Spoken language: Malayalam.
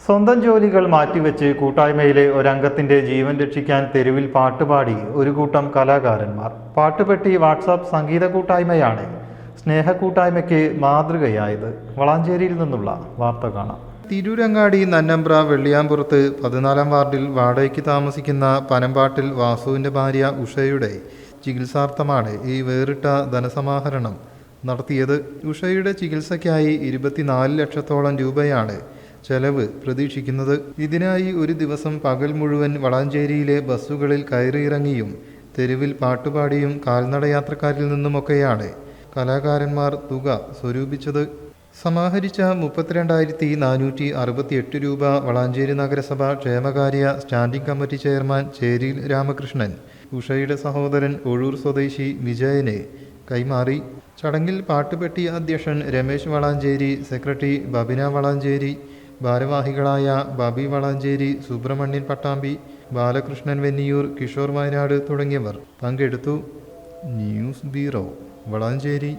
സ്വന്തം ജോലികൾ മാറ്റിവെച്ച് കൂട്ടായ്മയിലെ ഒരംഗത്തിന്റെ ജീവൻ രക്ഷിക്കാൻ തെരുവിൽ പാട്ടുപാടി ഒരു കൂട്ടം കലാകാരന്മാർ. പാട്ടുപെട്ടി വാട്സാപ്പ് സംഗീത കൂട്ടായ്മയാണ് സ്നേഹക്കൂട്ടായ്മയ്ക്ക് മാതൃകയായത്. വളാഞ്ചേരിയിൽ നിന്നുള്ള വാർത്ത കാണാം. തിരൂരങ്ങാടി നന്നമ്പ്ര വെള്ളിയാമ്പുറത്ത് 14-ാം വാർഡിൽ വാടകയ്ക്ക് താമസിക്കുന്ന പനമ്പാട്ടിൽ വാസുവിൻ്റെ ഭാര്യ ഉഷയുടെ ചികിത്സാർത്ഥമാണ് ഈ വേറിട്ട ധനസമാഹരണം നടത്തിയത്. ഉഷയുടെ ചികിത്സയ്ക്കായി 24 ലക്ഷത്തോളം രൂപയാണ് ചെലവ് പ്രതീക്ഷിക്കുന്നത്. ഇതിനായി ഒരു ദിവസം പകൽ മുഴുവൻ വളാഞ്ചേരിയിലെ ബസ്സുകളിൽ കയറിയിറങ്ങിയും തെരുവിൽ പാട്ടുപാടിയും കാൽനടയാത്രക്കാരിൽ നിന്നുമൊക്കെയാണ് കലാകാരന്മാർ തുക സ്വരൂപിച്ചത്. സമാഹരിച്ച 32,468 രൂപ വളാഞ്ചേരി നഗരസഭ ക്ഷേമകാര്യ സ്റ്റാൻഡിംഗ് കമ്മിറ്റി ചെയർമാൻ ചേരിൽ രാമകൃഷ്ണൻ ഉഷയുടെ സഹോദരൻ ഒഴൂർ സ്വദേശി വിജയന് കൈമാറി. ചടങ്ങിൽ പാട്ടുപെട്ടി അധ്യക്ഷൻ രമേശ് വളാഞ്ചേരി, സെക്രട്ടറി ബബിന വളാഞ്ചേരി, ഭാരവാഹികളായ ബബി വളാഞ്ചേരി, സുബ്രഹ്മണ്യൻ പട്ടാമ്പി, ബാലകൃഷ്ണൻ വെന്നിയൂർ, കിഷോർ വയനാട് തുടങ്ങിയവർ പങ്കെടുത്തു. News bureau, Valanchery.